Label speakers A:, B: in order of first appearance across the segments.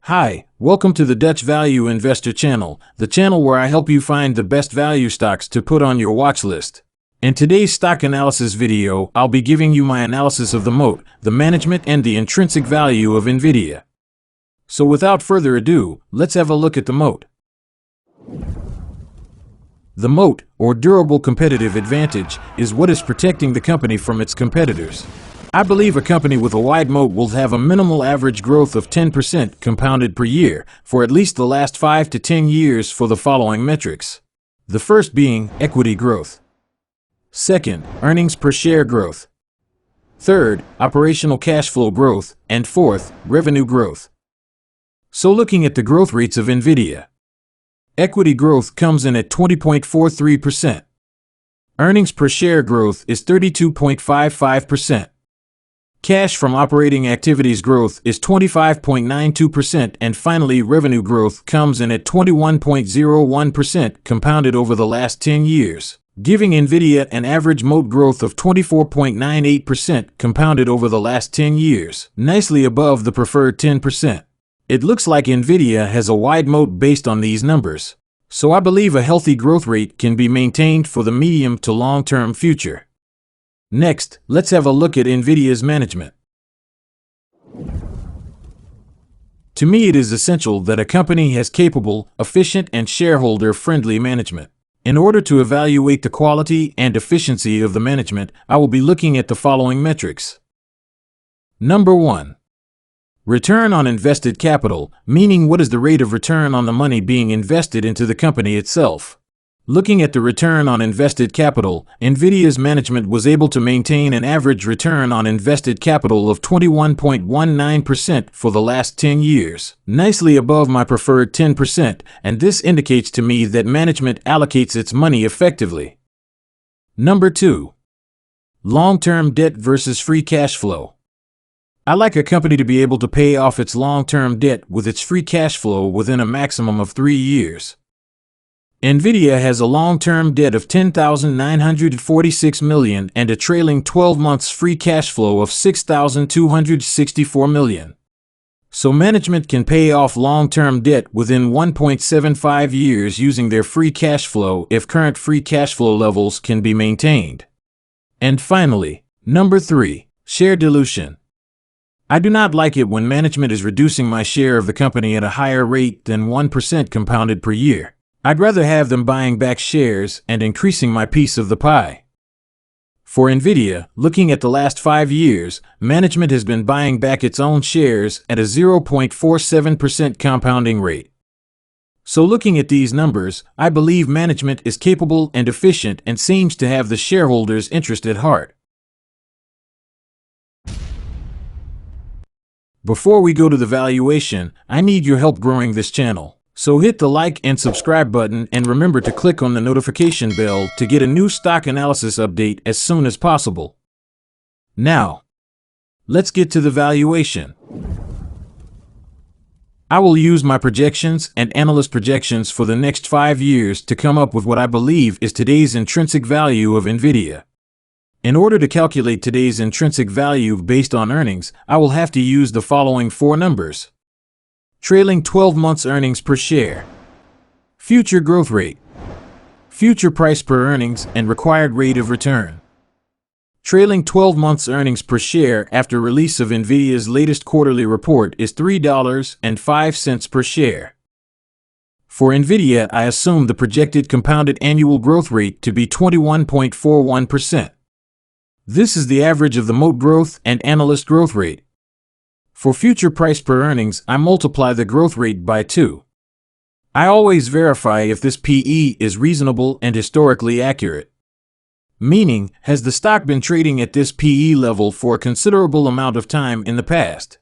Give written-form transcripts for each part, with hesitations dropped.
A: Hi, welcome to the Dutch Value Investor channel, the channel where I help you find the best value stocks to put on your watch list. In today's stock analysis video, I'll be giving you my analysis of the Moat, the management and the intrinsic value of NVIDIA. So without further ado, let's have a look at the Moat. The Moat, or durable competitive advantage, is what is protecting the company from its competitors. I believe a company with a wide moat will have a minimal average growth of 10% compounded per year for at least the last 5 to 10 years for the following metrics. The first being equity growth. Second, earnings per share growth. Third, operational cash flow growth. And fourth, revenue growth. So looking at the growth rates of NVIDIA. Equity growth comes in at 20.43%. Earnings per share growth is 32.55%. Cash from operating activities growth is 25.92%, and finally revenue growth comes in at 21.01% compounded over the last 10 years, giving NVIDIA an average moat growth of 24.98% compounded over the last 10 years, nicely above the preferred 10%. It looks like NVIDIA has a wide moat based on these numbers, so I believe a healthy growth rate can be maintained for the medium to long-term future. Next, let's have a look at NVIDIA's management. To me, it is essential that a company has capable, efficient, and shareholder-friendly management. In order to evaluate the quality and efficiency of the management, I will be looking at the following metrics. Number 1. Return on invested capital, meaning what is the rate of return on the money being invested into the company itself. Looking at the return on invested capital, NVIDIA's management was able to maintain an average return on invested capital of 21.19% for the last 10 years, nicely above my preferred 10%, and this indicates to me that management allocates its money effectively. Number 2. Long-term debt versus free cash flow. I like a company to be able to pay off its long-term debt with its free cash flow within a maximum of 3 years. NVIDIA has a long-term debt of $10,946 million and a trailing 12 months free cash flow of $6,264 million. So management can pay off long-term debt within 1.75 years using their free cash flow if current free cash flow levels can be maintained. And finally, number 3, share dilution. I do not like it when management is reducing my share of the company at a higher rate than 1% compounded per year. I'd rather have them buying back shares and increasing my piece of the pie. For NVIDIA, looking at the last 5 years, management has been buying back its own shares at a 0.47% compounding rate. So looking at these numbers, I believe management is capable and efficient and seems to have the shareholders' interest at heart. Before we go to the valuation, I need your help growing this channel. So hit the like and subscribe button and remember to click on the notification bell to get a new stock analysis update as soon as possible. Now, let's get to the valuation. I will use my projections and analyst projections for the next 5 years to come up with what I believe is today's intrinsic value of NVIDIA. In order to calculate today's intrinsic value based on earnings, I will have to use the following 4 numbers. Trailing 12 months earnings per share, future growth rate, future price per earnings and required rate of return. Trailing 12 months earnings per share after release of NVIDIA's latest quarterly report is $3.05 per share. For NVIDIA, I assume the projected compounded annual growth rate to be 21.41%. This is the average of the Moat growth and analyst growth rate. For future price per earnings, I multiply the growth rate by 2. I always verify if this PE is reasonable and historically accurate. Meaning, has the stock been trading at this PE level for a considerable amount of time in the past?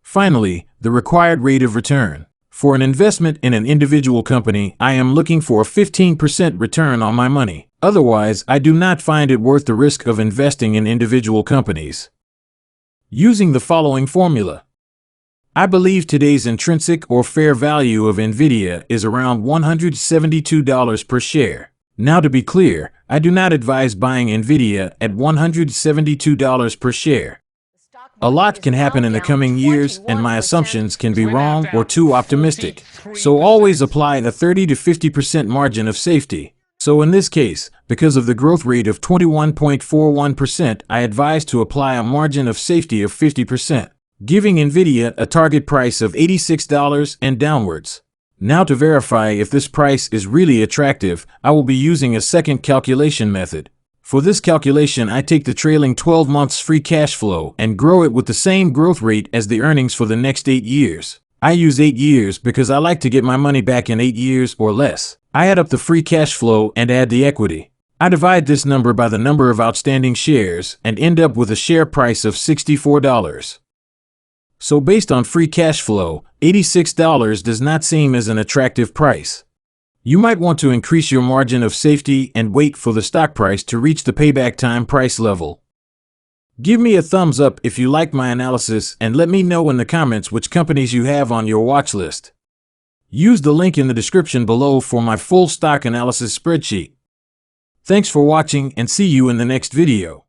A: Finally, the required rate of return. For an investment in an individual company, I am looking for a 15% return on my money. Otherwise, I do not find it worth the risk of investing in individual companies. Using the following formula, I believe today's intrinsic or fair value of NVIDIA is around $172 per share. Now to be clear, I do not advise buying NVIDIA at $172 per share.
B: The stock
A: A lot can happen in the coming years, and my assumptions can be wrong or too optimistic. So always apply a 30 to 50% margin of safety. So in this case, because of the growth rate of 21.41%, I advise to apply a margin of safety of 50%, giving NVIDIA a target price of $86 and downwards. Now to verify if this price is really attractive, I will be using a second calculation method. For this calculation, I take the trailing 12 months free cash flow and grow it with the same growth rate as the earnings for the next 8 years. I use 8 years because I like to get my money back in 8 years or less. I add up the free cash flow and add the equity. I divide this number by the number of outstanding shares and end up with a share price of $64. So based on free cash flow, $86 does not seem as an attractive price. You might want to increase your margin of safety and wait for the stock price to reach the payback time price level. Give me a thumbs up if you like my analysis and let me know in the comments which companies you have on your watch list. Use the link in the description below for my full stock analysis spreadsheet. Thanks for watching and see you in the next video.